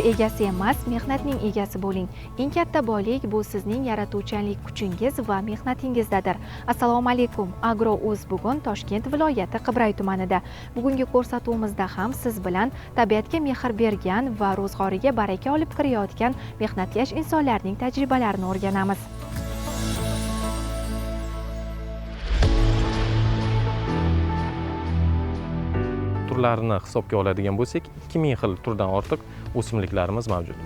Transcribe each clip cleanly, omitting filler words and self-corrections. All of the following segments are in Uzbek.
egasi emas, mehnatning egasi bo'ling. Eng katta boylik bu sizning yaratuvchanlik kuchingiz va mehnatingizdadir. Assalomu alaykum. Agro.uz bugun Toshkent viloyati Qibray tumanida. Bugungi ko'rsatuvimizda ham siz bilan tabiatga mehr bergan va ro'zg'origa baraka olib kirayotgan mehnatkash insonlarning tajribalarini o'rganamiz. Turlarini hisobga oladigan bo'lsak, 2000 xil turdan ortiq o'simliklarimiz mavjud.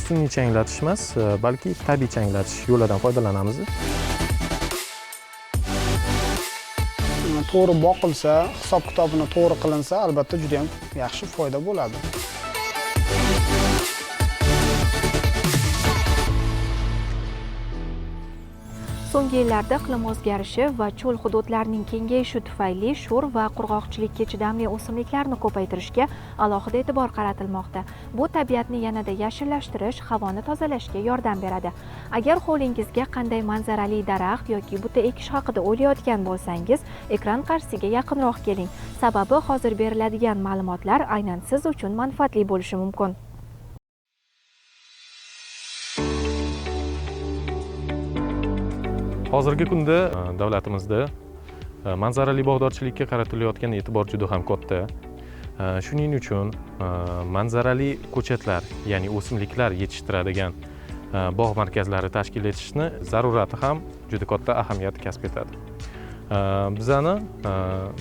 Sun'iy changlatish emas, balki tabiiy changlatish yo'lidan foydalanamiz. To'g'ri boqilsa, hisob-kitobini to'g'ri qilinsa, albatta juda ham yaxshi foyda bo'ladi. So'nggi yillarda iqlim o'zgarishi va cho'l hududlarining kengayishi tufayli sho'r va qurg'oqchilikka chidamli o'simliklarni ko'paytirishga alohida e'tibor qaratilmoqda. Bu tabiatni yanada yashillashtirish, havoni tozalashga yordam beradi. Agar hovlingizga qanday manzarali daraxt yoki buta ekish haqida o'ylayotgan bo'lsangiz, ekran qarshisiga yaqinroq keling. Sababi hozir beriladigan ma'lumotlar aynan siz uchun manfaatli bo'lishi mumkin. Hozirgi kunda davlatimizda manzarali bog'dorchilikka qaratilayotgan e'tibor juda ham katta. Shuning uchun manzarali ko'chatlar, ya'ni o'simliklar yetishtiradigan bog' markazlari tashkil etishni zarurati ham juda katta ahamiyat kasb etadi. Bizani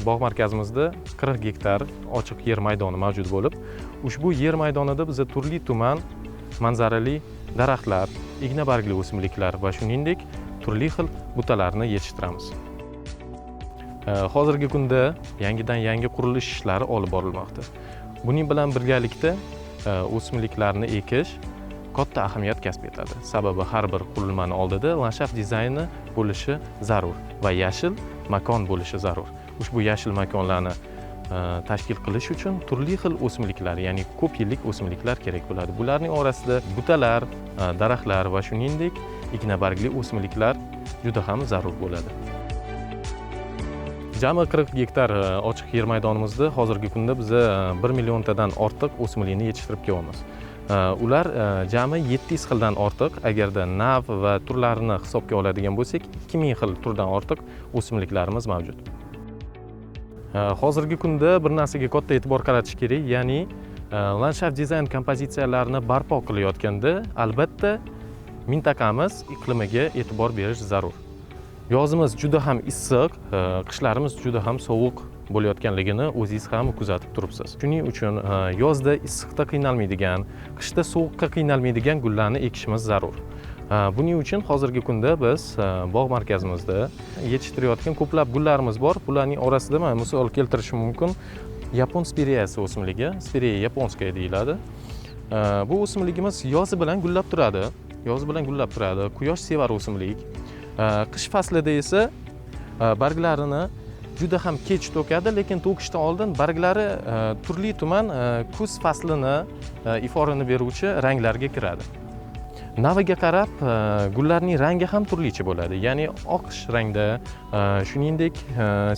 bog' markazimizda 40 gektar ochiq yer maydoni mavjud bo'lib, ushbu yer maydonida biz turli tuman manzarali daraxtlar, igna bargli o'simliklar va shuningdek turli xil butalarni yetishtiramiz. Hozirgi kunda yangi qurilish ishlari olib borilmoqda. Buning bilan birgalikda o'simliklarni ekish katta ahamiyat kasb etadi. Sababi har bir qurilmani oldida landshaft dizayni bo'lishi zarur va yashil makon bo'lishi zarur. Ushbu yashil makonlarni tashkil qilish uchun turli xil o'simliklar, ya'ni ko'p yillik o'simliklar kerak bo'ladi. Bularning orasida butalar, daraxtlar va shuningdek igna bargli o'simliklar juda ham zarur bo'ladi. Jami 40 gektar ochiq yer maydonimizda hozirgi kunda biz 1 milliontadan ortiq o'simlikni yetishtirib kelyapmiz. Ular jami 700 xildan ortiq, agarda nav va turlarini hisobga oladigan bo'lsak, 2000 xil turdan ortiq o'simliklarimiz mavjud. Hozirgi kunda bir narsaga katta e'tibor qaratish kerak, ya'ni landshaft dizayn kompozitsiyalarini barpo qilayotganda albatta mintaqamiz iqlimiga e'tibor berish zarur. Yozimiz juda ham issiq, qishlarimiz juda ham sovuq bo'layotganligini o'zingiz ham kuzatib turibsiz. Shuning uchun yozda issiqda qiynalmaydigan, qishda sovuqqa qiynalmaydigan gullarni ekishimiz zarur. Buning uchun hozirgi kunda biz bog' markazimizda yetishtirayotgan ko'plab gullarimiz bor. Bularning orasida men misol keltirishim mumkin. Yapon spireyasi o'simligi, spireya yaponskaya deyiladi. Bu o'simligimiz yozi bilan gullab turadi. Quyosh sevar o'simlik. Qish faslida esa barglarini juda ham kech to'kadi, lekin to'kishdan oldin barglari turli tuman kuz faslini iforini beruvchi ranglarga kiradi. Naviga qarab gullarning rangi ham turlicha bo'ladi. Ya'ni oqish rangda, shuningdek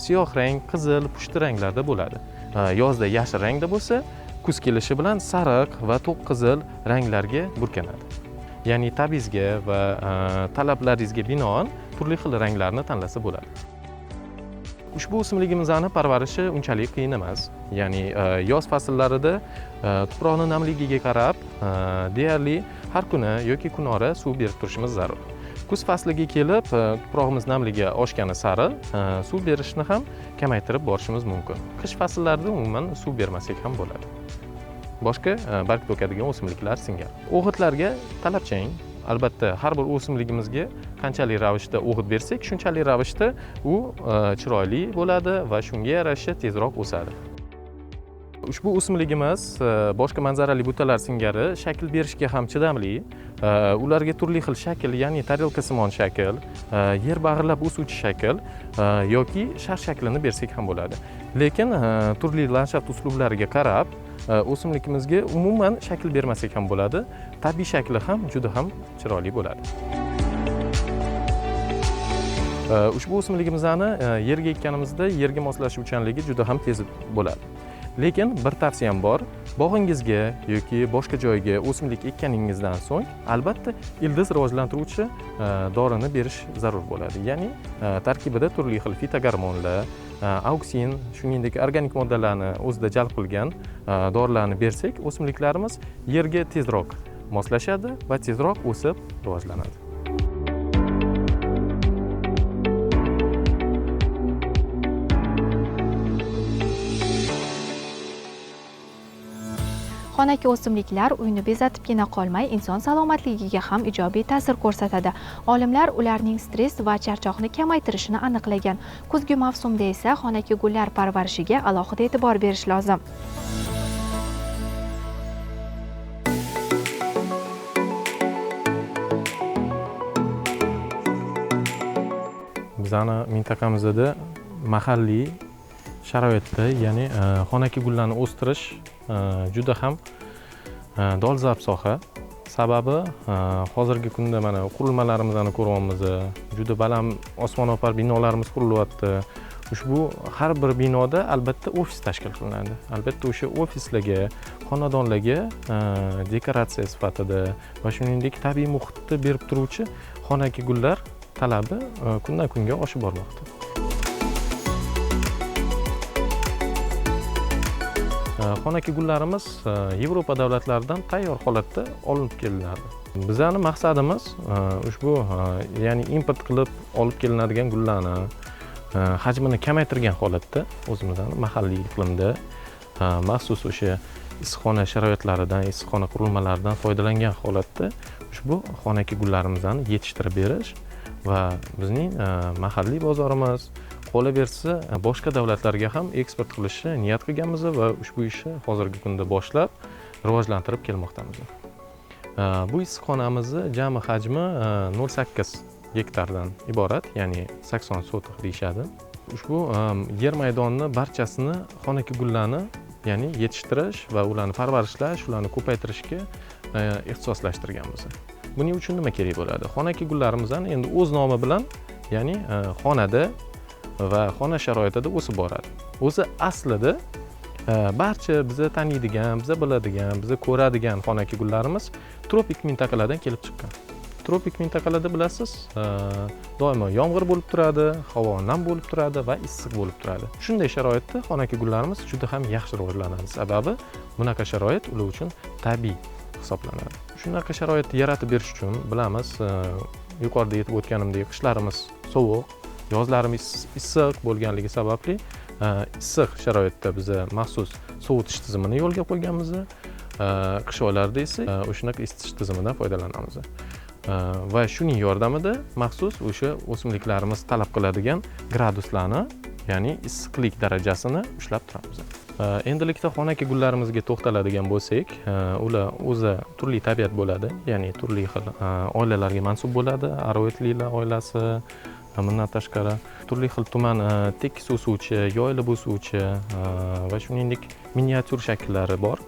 siyoh rang, qizil, pushti ranglarda bo'ladi. Yozda yashil rangda bo'lsa, kuz kelishi bilan sariq va to'q qizil ranglarga burkanadi. Ya'ni tabizga va talablaringizga binoan turli xil ranglarni tanlasa bo'ladi. Ushbu o'simligimizni parvarishi unchalik qiyin emas. Ya'ni yoz fasllarida tuproqning namligiga qarab deyarli har kuni yoki kunora suv berib turishimiz zarur. Kuz fasliga kelib tuprog'imiz namligi oshgani sari suv berishni ham kamaytirib borishimiz mumkin. Qish fasllarida umuman suv bermasak ham bo'ladi. Boshqa barg to'kadigan o'simliklar singari. O'g'itlarga talabchan. Albatta har bir o'simligimizga qanchalik ravishda o'g'it bersak, shunchalik ravishda u chiroyli bo'ladi va shunga yarasha tezroq o'sadi. Ushbu o'simligimiz boshqa manzarali butalar singari shakl berishga ham chidamli. Ularga turli xil shakl, ya'ni tarelkasimon shakl, yer bag'irlab o'suvchi shakl yoki shar shaklini bersak ham bo'ladi. Lekin turli landshaft uslublariga qarab o'simligimizga umuman shakl bermasak ham bo'ladi. Tabiiy shakli ham juda ham chiroyli bo'ladi. Ushbu o'simligimizni yerga ekkanimizda yerga moslashuvchanligi juda ham tez bo'ladi. Lekin bir tavsiyam bor, bog'ingizga yoki boshqa joyga o'simlik ekkaningizdan so'ng albatta ildiz rivojlantiruvchi dorini berish zarur bo'ladi. Ya'ni tarkibida turli xil fitogormonlar, auksin, shuningdek organik moddalarni o'zida jalb qilgan dorilarni bersak, o'simliklarimiz yerga tezroq moslashadi va tezroq o'sib rivojlanadi. Xonaki o'simliklar uyni bezatibgina qolmay, inson salomatligiga ham ijobiy ta'sir ko'rsatadi. Olimlar ularning stress va charchoqni kamaytirishini aniqlagan. Kuzgi mavsumda esa xonaki gullar parvarishiga alohida e'tibor berish lozim. Bizani mintaqamizda mahalliy sharoitda, ya'ni xonaki gullarni o'stirish juda ham dolzarb soha. Sababi hozirgi kunda mana qurilmalarimizni ko'ryapmiz. Juda baland osmono'par binolarimiz qurilyapti. Ushbu har bir binoda albatta ofis tashkil qilinadi. Albatta o'sha ofislarga, xonadonlarga dekoratsiya sifatida va shuningdek tabiiy muhitni berib turuvchi xonaki gullar talabi kundan kunga oshib bormoqda. Xonaki gullarimiz Yevropa davlatlaridan tayyor holatda olinib kelinadi. Bizning maqsadimiz ushbu ya'ni import qilib olib kelinadigan gullarni hajmini kamaytirgan holatda o'zimizning mahalliy iqlimda maxsus o'sha issiqxona sharoitlaridan, issiqxona qurilmalaridan foydalangan holatda ushbu xonaki gullarimizni yetishtirib berish va bizning mahalliy bozorimiz qolaversa boshqa davlatlarga ham eksport qilishni niyat qilganmiz va ushbu ishni hozirgi kunda boshlab rivojlantirib kelmoqdamiz. Bu issiqxonamizni jami hajmi 0,8 gektardan iborat, ya'ni 80 sotix deyishadi. Ushbu yer maydonini barchasini xonaki gullarni, ya'ni yetishtirish va ularni parvarishlash, ularni ko'paytirishga ixtisoslashtirganmiz. Buning uchun nima kerak bo'ladi? Xonaki gullarimizni endi o'z nomi bilan, ya'ni xonada va xona sharoitida o'sib boradi. O'zi aslida barcha bizni taniydigan, bizni biladigan, bizni ko'radigan xonaki gullarimiz tropik mintaqalardan kelib chiqqan. Tropik mintaqalarda bilasiz, doimo yomg'ir bo'lib turadi, havo nam bo'lib turadi va issiq bo'lib turadi. Shunday sharoitda xonaki gullarimiz juda ham yaxshi rivojlanadi. Sababi bunaqa sharoit ular uchun tabiiy hisoblanadi. Shunaqa sharoitni yaratib berish uchun bilamiz, yuqorida aytib o'tganimdek, qishlarimiz sovuq, yozlarimiz issiq bo'lganligi sababli issiq sharoitda biz maxsus sovutish tizimini yo'lga qo'yganmiz. Qish oylarida esa o'shanaqa isitish tizimidan foydalanamiz. Va shuning yordamida maxsus o'sha o'simliklarimiz talab qiladigan graduslarni, ya'ni issiqlik darajasini ushlab turamiz. Endilikda xonaki gullarimizga to'xtaladigan bo'lsak, ular o'zi turli tabiat bo'ladi, ya'ni turli xil oilalarga mansub bo'ladi. Aroitlilar oilasi, bundan tashqari turli xil tuman tekis o'suvchi, yoyilib o'suvchi va shuningdek miniatyur shakllari bor.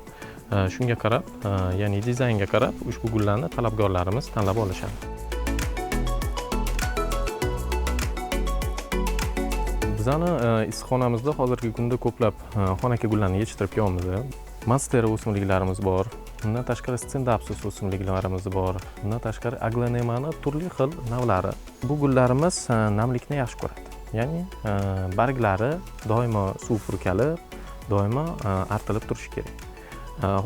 Shunga qarab, ya'ni dizaynga qarab ushbu gullarni talabgorlarimiz tanlab olishadi. Bizani issiqxonamizda hozirgi kunda ko'plab xonaki gullarni yetishtirib kelyapmiz. Monstera o'simliklarimiz bor. Bundan tashqari Scindapsus o'simliklarimiz bor. Bundan tashqari Aglanemani turli xil navlari. Bu gullarimiz namlikni yaxshi ko'radi. Ya'ni barglari doimo suv purkalib, doimo artilib turishi kerak.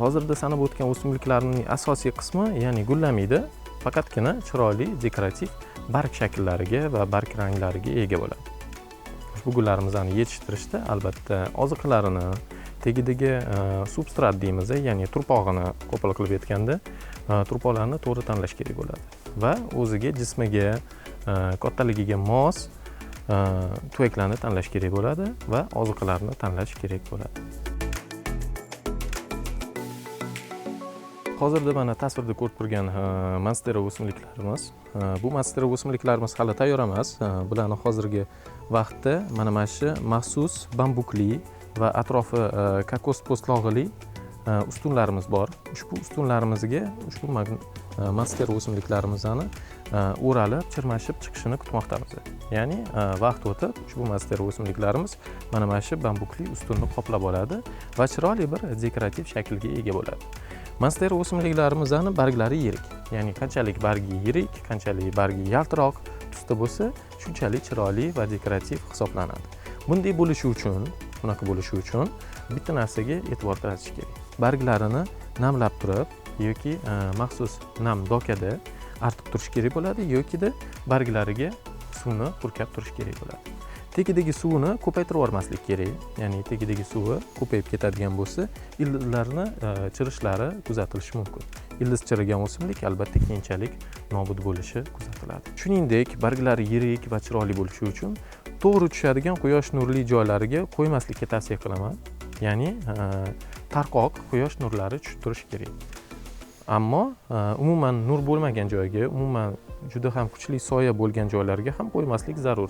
Hozirda sanab o'tgan o'simliklarning asosiy qismi, ya'ni gullamaydi, faqatgina chiroyli dekorativ barg shakllariga va barg ranglariga ega bo'ladi. Ushbu gullarimizni yetishtirishda albatta oziqalarini, tagidagi substrat deymiz, ya'ni turpog'ini qo'pol qilib aytganda, turpoqlarni to'g'ri tanlash kerak bo'ladi va o'ziga, jismiga, kattaligiga mos tuvaklarni tanlash kerak bo'ladi va oziqalarni tanlash kerak bo'ladi. Hozirda mana tasvirda ko'rib turgan monstera o'simliklarimiz, bu monstera o'simliklarimiz hali tayyor emas. Bularni hozirgi vaqtda mana shu maxsus bambukli va atrofi kokos po'stlog'ili ustunlarimiz bor. Ushbu ustunlarimizga ushbu monstera o'simliklarimizni o'ralib, chirmashib chiqishini kutmoqdamiz. Ya'ni vaqt o'tib ushbu monstera o'simliklarimiz mana shu bambukli ustunni qoplab oladi va chiroyli bir dekorativ shaklga ega bo'ladi. Monstera o'simliklarimizning barglari yirik. Ya'ni qanchalik bargi yirik, qanchalik bargi yaltiroq tusda bo'lsa, shunchalik chiroyli va dekorativ hisoblanadi. Bunday bo'lishi uchun, bunaqa bo'lishi uchun bitta narsaga e'tibor qaratish kerak. Barglarini namlab turib yoki maxsus nam dokada artib turish kerak bo'ladi yoki-da barglariga suvni purkab turish kerak bo'ladi. Tagidagi suvni ko'paytirib yubormaslik kerak. Ya'ni tagidagi suvi ko'payib ketadigan bo'lsa, ildizlarni chirishlari kuzatilishi mumkin. Ildiz chirigan o'simlik albatta keyinchalik nobud bo'lishi kuzatiladi. Shuningdek, barglari yirik va chiroyli bo'lishi uchun to'g'ri tushadigan quyosh nurli joylariga qo'ymaslikka tavsiya qilaman. Ya'ni tarqoq quyosh nurlari tushib turishi kerak. Ammo umuman nur bo'lmagan joyga, umuman juda ham kuchli soya bo'lgan joylarga ham qo'ymaslik zarur.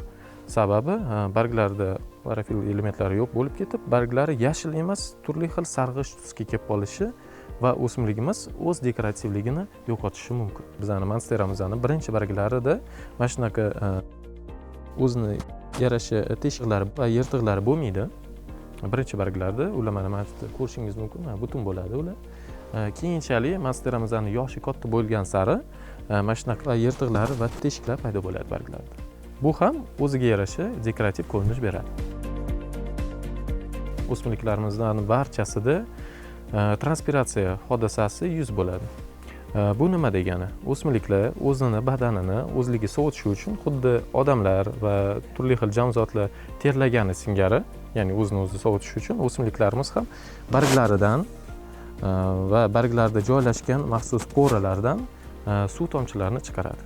Sababi barglarda xlorofil elementlari yo'q bo'lib ketib, barglari yashil emas, turli xil sarg'ish tusga kelib qolishi va o'simligimiz o'z dekorativligini yo'qotishi mumkin. Bizning monsteramizning birinchi barglarida mana shunaqa o'zini yarasha teshiqlari va yirtiqlari bo'lmaydi. Birinchi barglarda ular mana ko'rishingiz mumkin, butun bo'ladi ular. Keyinchalik monsteramizning yoshi katta bo'lgan sari mana shunaqa yirtiqlar va teshiklar paydo bo'ladi barglarda. Bu ham o'ziga yarasha dekorativ ko'rinish beradi. O'simliklarimizning barchasida transpiratsiya hodisasi yuz bo'ladi. Bu nima degani? O'simliklar o'zini badanini o'zligi sovutishi uchun xuddi odamlar va turli xil jonzotlar terlagani singari, ya'ni o'zini o'zi sovutish uchun o'simliklarimiz ham barglaridan va barglarda joylashgan maxsus poralardan suv tomchilarini chiqaradi.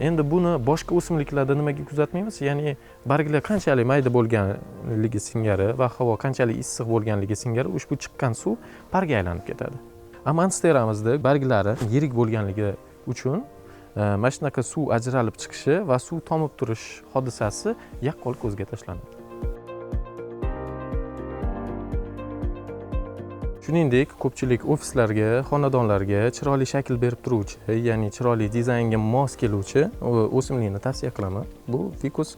Endi buni boshqa o'simliklarda nimaga kuzatmaymiz? Ya'ni barglar qanchalik mayda bo'lganligi singari va havo qanchalik issiq bo'lganligi singari ushbu chiqqan suv parga aylanib ketadi. Monsteramizda barglari yirik bo'lganligi uchun mana shunaqa suv ajralib chiqishi va suv tomib turish hodisasi yaqqol ko'zga tashlanadi. Shuningdek, ko'pchilik ofislarga, xonadonlarga chiroyli shakl berib turuvchi, ya'ni chiroyli dizaynga mos keluvchi o'simlikni tavsiya qilaman. Bu Ficus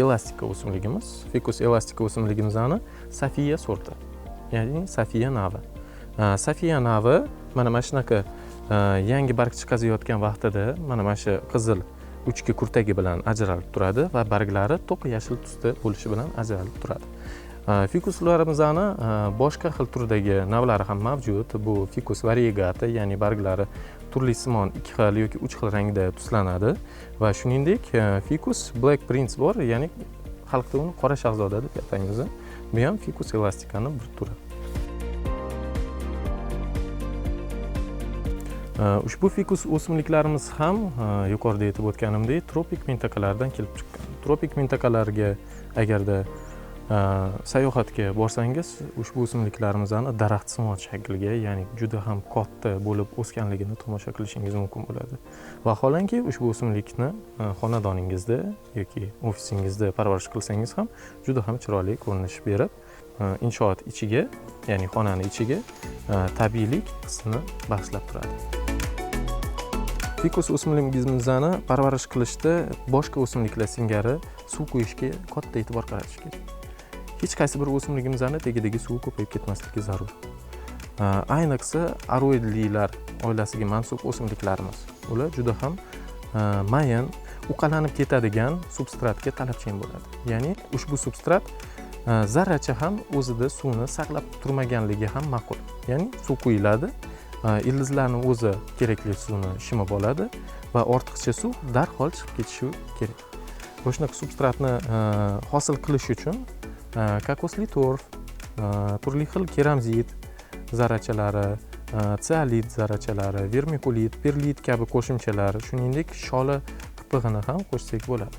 elastica o'simligimiz. Ficus elastica o'simligimizning Safia sorti, ya'ni Safia navi. Safia navi mana shunaqa yangi barg chiqazayotgan vaqtida mana shu qizil uchki kurtagi bilan ajralib turadi va barglari to'q yashil tusda bo'lishi bilan ajralib turadi. Ficuslarimizni boshqa xil turdagi navlari ham mavjud. Bu Ficus variegata, ya'ni barglari turli simon 2 xil yoki 3 xil rangda tuslanadi va shuningdek Ficus Black Prince bor, ya'ni xalqda uni qora shahzoda deb ataymiz. Bu ham Ficus elasticaning bir turi. Ushbu Ficus o'simliklarimiz ham yuqorida aytib o'tganimdek tropik mintaqalardan kelib chiqqan. Tropik mintaqalarga agarda sayohatga borsangiz, ushbu o'simliklarimizni daraxtsimon shaklga, ya'ni juda ham katta bo'lib o'sganligini tomosha qilishingiz mumkin bo'ladi. Vaholanki ushbu o'simlikni xonadoningizda yoki ofisingizda parvarish qilsangiz ham juda ham chiroyli ko'rinish berib, inshoot ichiga, ya'ni xonani ichiga tabiiylik hissini bag'ishlab turadi. Ficus o'simligimizni parvarish qilishda boshqa o'simliklar singari suv quyishga katta e'tibor qaratish kerak. Hech qaysi bir o'simligimizning tagidagi suv ko'payib ketmasligi zarur. Ayniqsa aroidlilar oilasiga mansub o'simliklarimiz. Ular juda ham mayin, uqalanib ketadigan substratga talabchan bo'ladi. Ya'ni ushbu substrat zarracha ham o'zida suvni saqlab turmaganligi ham ma'qul. Ya'ni suv quyiladi, ildizlarning o'zi kerakli suvni shimib oladi va ortiqcha suv darhol chiqib ketishi kerak. Shunaqa substratni hosil qilish uchun kokosli torf, turli xil keramzit zarrachalari, tsialit zarrachalari, vermikulit, perlit kabi qo'shimchalar, shuningdek shola qipig'ini ham qo'shsak bo'ladi.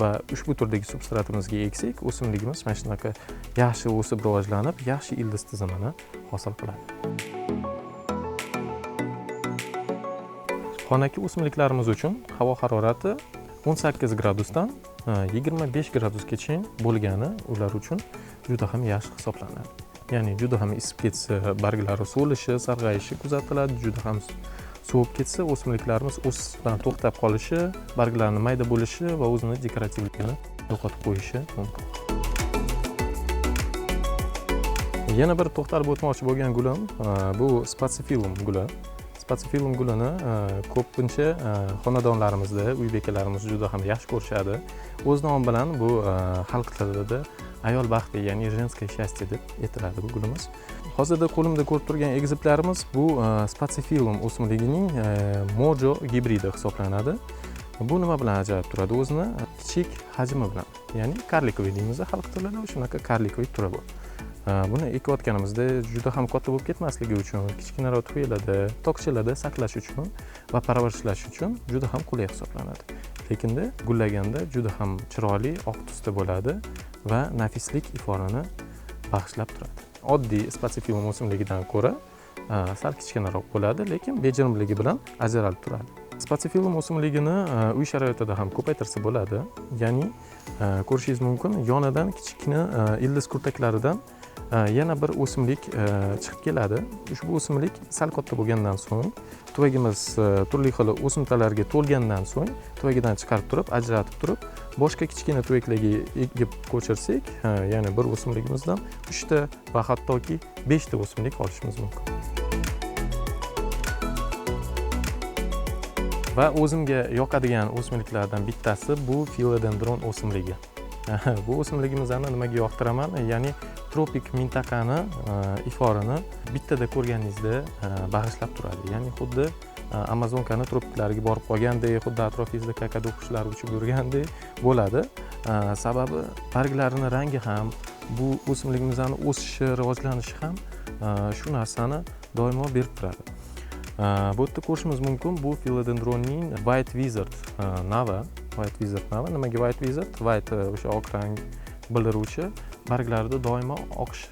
Va ushbu turdagi substratimizga eksak, o'simligimiz mana shunaqa yaxshi o'sib rivojlanib, yaxshi ildiz tizimini hosil qiladi. Xonaki o'simliklarimiz uchun havo harorati 18 gradusdan 25 gradusgacha bo'lgani ular uchun juda ham yaxshi hisoblanadi. ya'ni juda ham isib ketsa barglari so'lishi, sarg'ayishi kuzatiladi. Juda ham sovib ketsa o'simliklarimiz o'sishdan to'xtab qolishi, barglarni mayda bo'lishi va o'zini dekorativligini yo'qotib qo'yishi mumkin. Yana bir to'xtalib o'tmoqchi bo'lgan gulim bu spatsifilum guli. Spatsifilum gulini ko'pincha xonadonlarimizda, uy bekalarimiz juda ham yaxshi ko'rishadi. O'z nomi bilan bu xalq tilida ayol baxti, ya'ni женское счастье deb aytiladi bu gulimiz. Hozirda qo'limda ko'rib turgan egizaklarimiz bu spatsifilum o'simligining mojo gibridi hisoblanadi. Bu nima bilan ajralib turadi? O'zini kichik hajmi bilan, ya'ni karlikovoy deymiz xalq tilida, shunaqa karlikovoy turi bu. Buni ekayotganimizda juda ham katta bo'lib ketmasligi uchun, kichkinaroq tufaylarda, tokchalarda saqlash uchun va parvarishlash uchun juda ham qulay hisoblanadi. Lekinda gullaganda juda ham chiroyli oq tusda bo'ladi va nafislik iforini bag'ishlab turadi. Oddiy spatsifilum o'simligidan ko'ra sal kichkinaroq bo'ladi, lekin bejirimligi bilan ajralib turadi. Spatsifilum o'simligini uy sharoitida ham ko'paytirsa bo'ladi. Ya'ni ko'rishingiz mumkin, yonidan kichkina ildiz kurtaklaridan yana bir o'simlik chiqib keladi. Ushbu o'simlik sal katta bo'lgandan so'ng, tuvagimiz turli xil o'simtalarga to'lgandan so'ng, tuvagidan chiqarib turib, ajratib turib, boshqa kichkina tuvaklarga egib ko'chirsak, ya'ni bir o'simligimizdan 3 ta va hattoki 5 ta o'simlik olishimiz mumkin. Va o'zimga yoqadigan o'simliklardan bittasi bu philodendron o'simligi. Bu o'simligimizni nimaga yoqtiraman? Ya'ni tropik mintaqani iforini bittada ko'rganingizda bag'ishlab turadi. Ya'ni xuddi Amazonkani tropiklariga borib qolgandek, xuddi atrofingizda kakadu qushlari uchib yurgandek bo'ladi. Sababi barglarining rangi ham, bu o'simligimizning o'sishi, rivojlanishi ham shu narsani doimo berib turadi. Bu yerda ko'rishimiz mumkin, bu philodendronning White Wizard navi. White Wizard navi. Nimaga White Wizard? White o'sha oq rang bildiruvchi, barglarida doimo oqish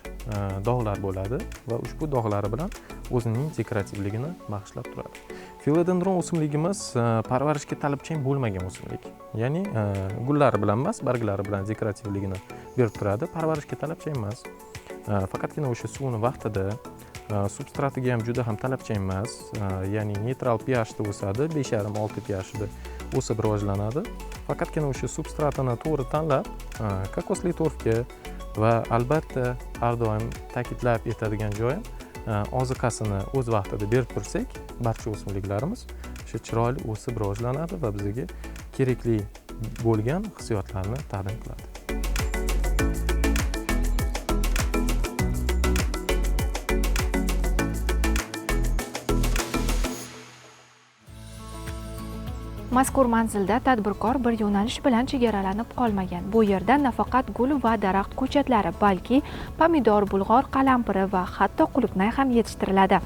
dog'lar bo'ladi va ushbu dog'lari bilan o'zining dekorativligini bag'ishlab turadi. Philodendron o'simligimiz parvarishga talabchan bo'lmagan o'simlik. Ya'ni gullari bilan emas, barglari bilan dekorativligini berib turadi, parvarishga talabchan emas. Faqatgina o'sha suvni vaqtida, substratiga ham juda ham talabchan emas, ya'ni neytral pH da o'sadi, 5,5-6 pH da o'sib rivojlanadi. Faqatgina o'sha substratini to'g'ri tanlab, kokosli torfga va albatta har doim ta'kidlab aytadigan joyim, oziqasini o'z vaqtida berib tursak, barcha o'simliklarimiz o'sha chiroyli o'sib rivojlanadi va bizga kerakli bo'lgan hissiyotlarni taqdim qiladi. Mazkur manzilda tadbirkor bir yo'nalish bilan chegaralanib qolmagan. Bu yerda nafaqat gul va daraxt ko'chatlari, balki pomidor, bulg'or, qalampiri va hatto qulupnay ham yetishtiriladi.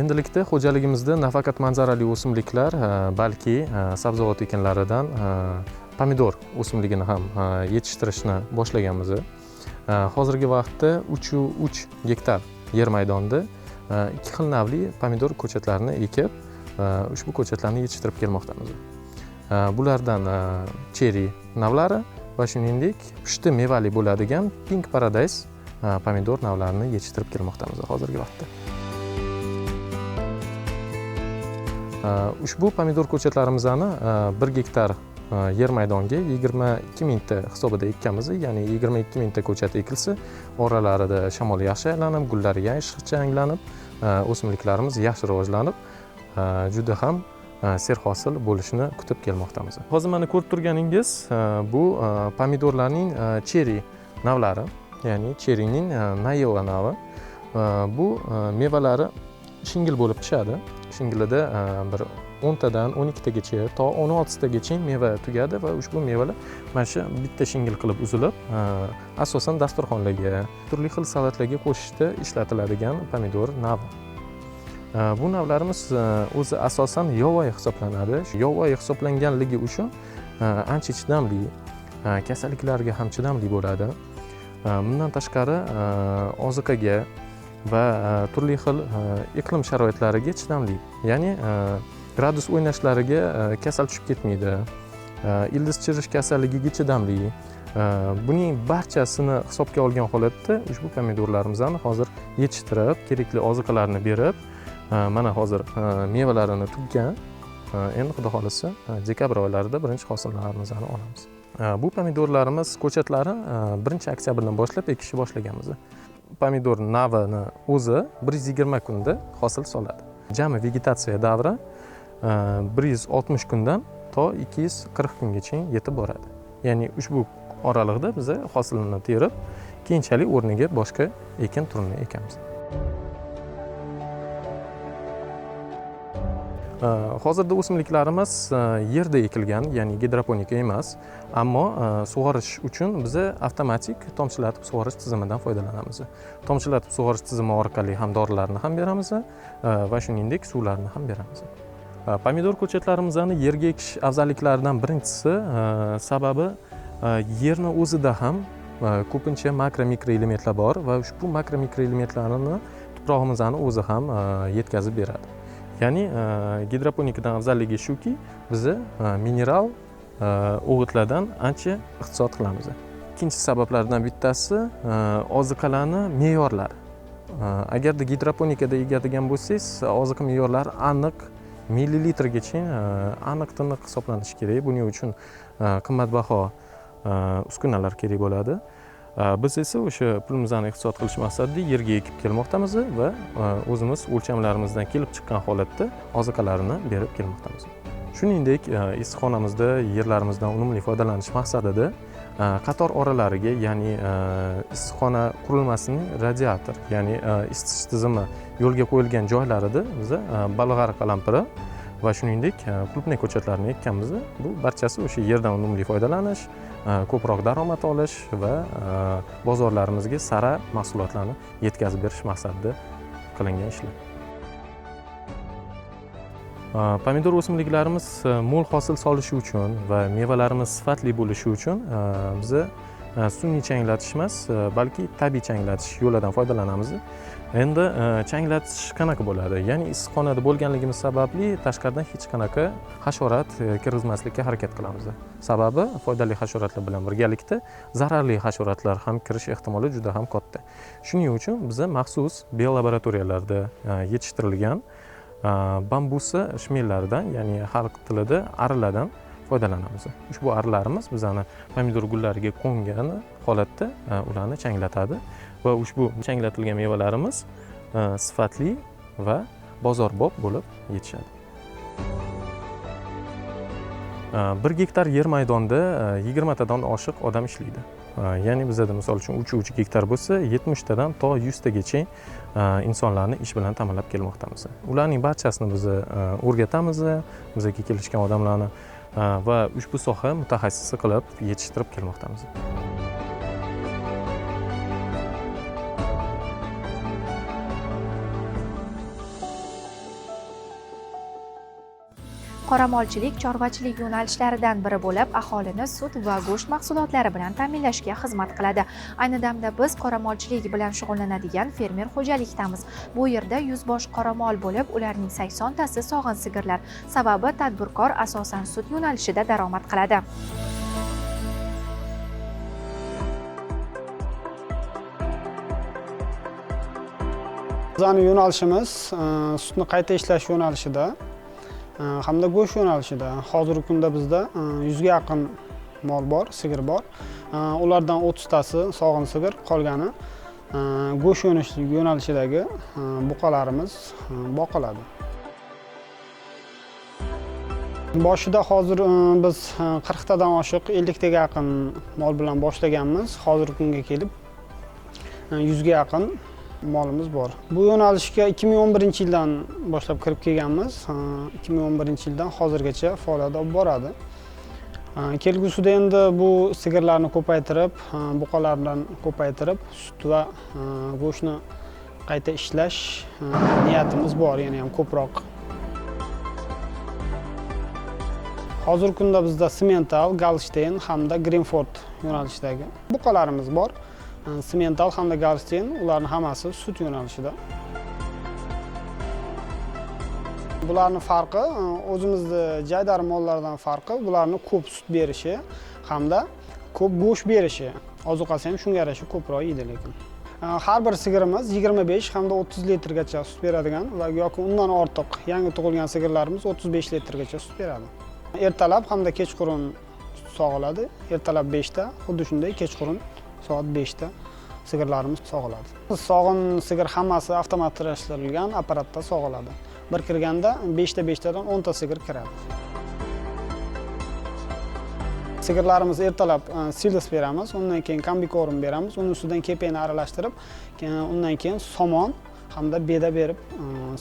Endilikda xo'jaligimizda nafaqat manzarali o'simliklar, balki sabzavot ekinlaridan pomidor o'simligini ham yetishtirishni boshlaganmiz. Hozirgi vaqtda 3,3 gektar yer maydonida 2 xil navli pomidor ko'chatlarini ekib, ushbu ko'chatlarni yetishtirib kelmoqdamiz. Bulardan cherry navlari va shuningdek pushti mevali bo'ladigan Pink Paradise pomidor navlarini yetishtirib kelmoqdamiz hozirgi vaqtda. Ushbu pomidor ko'chatlarimizni 1 gektar yer maydonga 22 mingta hisobida ekkanmiz, ya'ni 22 mingta ko'chat ekilsa, oralarida shamol yaxshi aylanib, gullari yaxshi changlanib, o'simliklarimiz yaxshi rivojlanib, juda ham serhosil bo'lishini kutib kelmoqdamiz. Hozir mana ko'rib turganingiz, bu pomidorlarning cherry navlari, ya'ni cherryning Nayeva navi. Bu mevalari shingil bo'lib pishadi. Shingilida bir 10 tadan 12 tagacha to 16 tagacha meva tugadi va ushbu mevalar mana shu bitta shingil qilib uzilib, asosan dasturxonlarga, turli xil salatlarga qo'shishda ishlatiladigan pomidor navi. Bu navlarimiz o'zi asosan yovvoyi hisoblanadi. Yovvoyi hisoblanganligi uchun ancha chidamli, kasalliklarga ham chidamli bo'ladi. Bundan tashqari oziqaga va turli xil iqlim sharoitlariga chidamli. Ya'ni gradus o'ynashlariga kasal tushib ketmaydi, ildiz chirish kasalligiga chidamli. Buning barchasini hisobga olgan holatda ushbu pomidorlarimizni hozir yetishtirib, kerakli oziqalarni berib, mana hozir mevalarini tuggan. Endi xudo xolisa dekabr oylarida birinchi hosillarimizni olamiz. Bu pomidorlarimiz ko'chatlari 1-oktyabrdan boshlab ekishni boshlaganmiz. Pomidor navini o'zi 120 kunda hosil soladi. Jami vegetatsiya davri 160 kundan to 240 kungacha yetib boradi. Ya'ni ushbu oralig'ida biz hosilni terib, keyinchalik o'rniga boshqa ekin turini ekamiz. Hozirda o'simliklarimiz yerda ekilgan, ya'ni gidroponika emas, ammo sug'orish uchun biz avtomatik tomchilatib sug'orish tizimidan foydalanamiz. Tomchilatib sug'orish tizimi orqali ham dorilarni ham beramiz va shuningdek suvlarni ham beramiz. Pomidor ko'chatlarimizni yerga ekish afzalliklaridan birinchisi sababi yerni o'zida ham ko'pincha makro-mikroelementlar bor va ushbu makro-mikroelementlarni tuprog'imizning o'zi ham yetkazib beradi. Ya'ni gidroponikadan afzalligi shuki, biz mineral o'g'itlardan ancha iqtisod qilamiz. Ikkinchi sabablardan bittasi oziqalarni me'yorlari. Agarda gidroponikada egadigan bo'lsangiz, oziqa me'yorlari aniq millilitrgacha aniq-tiniq hisoblanishi kerak. Buning uchun qimmatbaho uskunalar kerak bo'ladi. Biz esa o'sha pulimizni iqtisod qilish maqsadida yerga ekib kelmoqdamiz va o'zimiz o'lchamlarimizdan kelib chiqqan holatda oziqalarini berib kelmoqdamiz. Shuningdek, issiqxonamizda yerlarimizdan unumli foydalanish maqsadida qator oralariga, ya'ni issiqxona qurilmasining radiator, ya'ni isitish tizimi yo'lga qo'yilgan joylarida biz bolg'ar qalampiri va shuningdek qulupnay ko'chatlarini ekkanmiz. Bu barchasi o'sha yerdan unumli foydalanish, ko'proq daromad olish va bozorlarimizga sara mahsulotlarni yetkazib berish maqsadida qilingan ishlar. Pomidor o'simliklarimiz mo'l hosil solishi uchun va mevalarimiz sifatli bo'lishi uchun biz sun'iy changlatish emas, balki tabiiy changlatish yo'lidan foydalanamiz. Endi changlatish qanaqa bo'ladi? Ya'ni issiqxonada bo'lganligimiz sababli tashqaridan hech qanaqa hasharot kirgizmaslikka harakat qilamiz. Sababi foydali hasharotlar bilan birgalikda zararli hasharotlar ham kirish ehtimoli juda ham katta. Shuning uchun biz maxsus biolaboratoriyalarda yetishtirilgan bambusa shmellaridan, ya'ni xalq tilida arilardan foydalanamiz. Ushbu arilarimiz bizani pomidor gullariga qo'ngan holatda ularni changlatadi va ushbu changlatilgan mevalarimiz sifatli va bozorbop bo'lib yetishadi. 1 gektar yer maydonda 20 tadan oshiq odam ishlaydi. Ya'ni bizda misol uchun 3 gektar bo'lsa, 70 tadan to 100 tagacha insonlarni ish bilan ta'minlab kelmoqdamiz. Ularning barchasini biz o'rgatamiz, bizga kelishgan odamlarni va ushbu soha mutaxassisi qilib yetishtirib kelmoqdamiz. Qoramolchilik chorvachilik yo'nalishlaridan biri bo'lib, aholini sut va go'sht mahsulotlari bilan ta'minlashga xizmat qiladi. Ayni damda biz qoramolchilik bilan shug'ullanadigan fermer xo'jalikdamiz. Bu yerda 100 bosh qoramol bo'lib, ularning 80 tasi sog'in sigirlar. Sababi tadbirkor asosan sut yo'nalishida daromad qiladi. Bizning yo'nalishimiz sutni qayta ishlash yo'nalishida hamda go'sht yo'nalishida. Hozirgi kunda bizda 100 ga yaqin mol bor, sigir bor. Ulardan 30 tasi sog'in sigir, qolgani go'sht yo'nalishidagi buqalarimiz boqiladi. Boshida hozir biz 40 tadan oshiq 50 taga yaqin mol bilan boshlaganmiz. Hozirgi kunga kelib 100 ga yaqin molimiz bor. Bu yo'nalishga 2011-yildan boshlab kirib kelganmiz. 2011-yildan hozirgacha faoliyat olib boradi. Kelgusida endi bu sigirlarni ko'paytirib, buqalardan ko'paytirib, sut va go'shtni qayta ishlash niyatimiz bor, yana ham ko'proq. Hozirgi kunda bizda Simmental, Galstein hamda Greenford yo'nalishidagi buqalarimiz bor. Simmental hamda Galstein, ularning hammasi sut yo'nalishida. Bularning farqi, o'zimizni jaydari mollardan farqi, bularning ko'p sut berishi hamda ko'p go'sht berishi. Ozuqasi ham shunga yarasha ko'proq yeydi lekin. Har bir sigirimiz 25 hamda 30 litrgacha sut beradigan va yoki undan ortiq yangi tug'ilgan sigirlarimiz 35 litrgacha sut beradi. Ertalab hamda kechqurun sut sog'iladi. Ertalab 5 ta, xuddi shunday kechqurun soat 5 ta sigirlarimiz sog'iladi. Sog'in sigir hammasi avtomatlashtirilgan apparatda sog'iladi. Bir kirganda 5 tadan 10 ta sigir kiradi. Sigirlarimiz ertalab silos beramiz, undan keyin kombikorum beramiz, uning ustidan kepakni aralashtirib, undan keyin somon hamda beda berib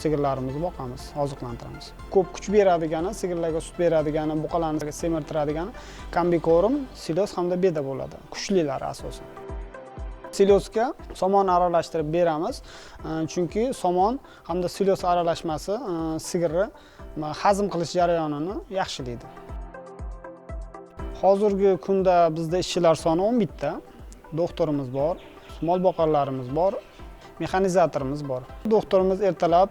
sigirlarimizni boqamiz, oziqlantiramiz. Ko'p kuch beradigani, sigirlarga sut beradigani, buqalarni semirtiradigani kombikorum, silos hamda beda bo'ladi. Kuchlilar asosan. Silosga somon aralashtirib beramiz, chunki somon hamda silos aralashmasi sigirni hazm qilish jarayonini yaxshilaydi. Hozirgi kunda bizda ishchilar soni 11 ta, doktorimiz bor, mol boqarlarimiz bor, mexanizatorimiz bor. Doktorimiz ertalab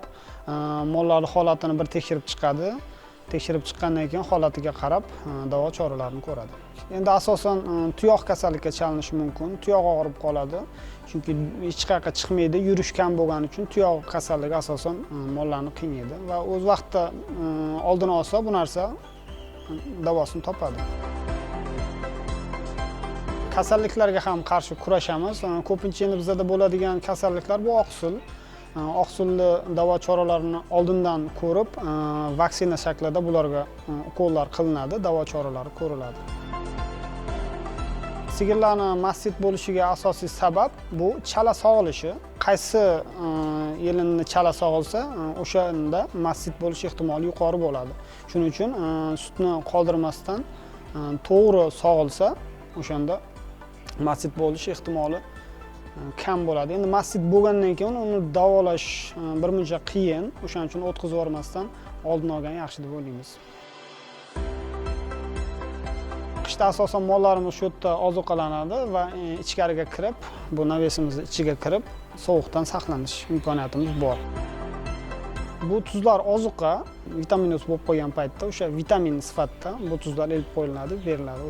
mollarning holatini bir tekshirib chiqadi. Tekshirib chiqqandan keyin holatiga qarab davo choralarini ko'radi. Endi asosan tuyoq kasallikka chalinishi mumkin, tuyoq og'rib qoladi. Chunki hech qayerga chiqmaydi, yurish kam bo'lgani uchun tuyoq kasalligi asosan mollarni qiynaydi va o'z vaqtida oldini olsa bu narsa davosini topadi. Kasalliklarga ham qarshi kurashamiz. Ko'pincha endi bizda bo'ladigan kasalliklar bu oqsil. Oqsilni davo choralarini oldindan ko'rib, vaksina shaklida bularga ukollar qilinadi, davo choralari ko'riladi. Sigirlarning mastit bo'lishiga asosiy sabab bu chala sog'ilishi. Qaysi yelinni chala sog'ilsa, o'shanda mastit bo'lish ehtimoli yuqori bo'ladi. Shuning uchun sutni qoldirmasdan to'g'ri sog'ilsa, o'shanda mastit bo'lish ehtimoli kam bo'ladi. Endi mastit bo'lgandan keyin uni davolash birmuncha qiyin. O'shaning uchun o'tkazib yubormasdan oldin olgan yaxshi deb o'ylaymiz. Qishda asosan mollarimiz shu yerda ozuqalanadi va ichkariga kirib, bu navesimizni ichiga kirib, sovuqdan saqlanish imkoniyatimiz bor. Bu tuzlar ozuqa, vitaminosiz bo'lib qolgan paytda o'sha vitamin sifatida bu tuzlar elib qo'yiladi, beriladi.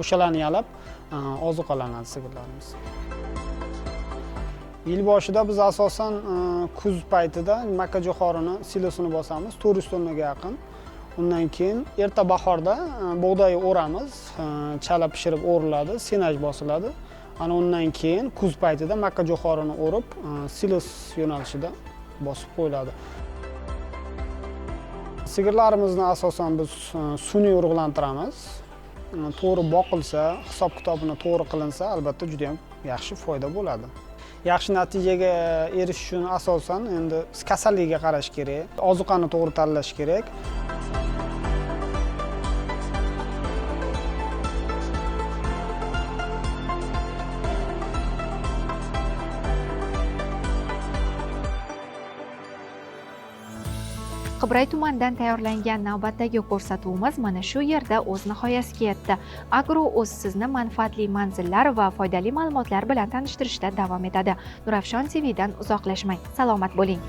O'shalarni yalab ozuqalanadi sigirlarimiz. Yil boshida biz asosan kuz paytida makkajo'xorini silosini bosamiz 400 tonnaga yaqin. Undan keyin erta bahorda bug'doy o'ramiz, chala pishirib o'riladi, senaj bosiladi. Ana undan keyin kuz paytida makkajo'xorini o'rib, silos yo'nalishida bosib qo'yiladi. Sigirlarimizni asosan biz sun'iy urug'lantiramiz. To'g'ri boqilsa, hisob-kitobini to'g'ri qilinsa, albatta juda ham yaxshi foyda bo'ladi. Yaxshi natijaga erishish uchun asosan endi kasalligiga qarash kerak, ozuqani to'g'ri tanlash kerak. Qibray tumanidan tayyorlangan navbatdagi ko'rsatuvimiz mana shu yerda o'z nihoyasiga yetdi. Agro o'z sizni manfaatli manzillar va foydali ma'lumotlar bilan tanishtirishda davom etadi. Nurafshon TVdan uzoqlashmang. Salomat bo'ling.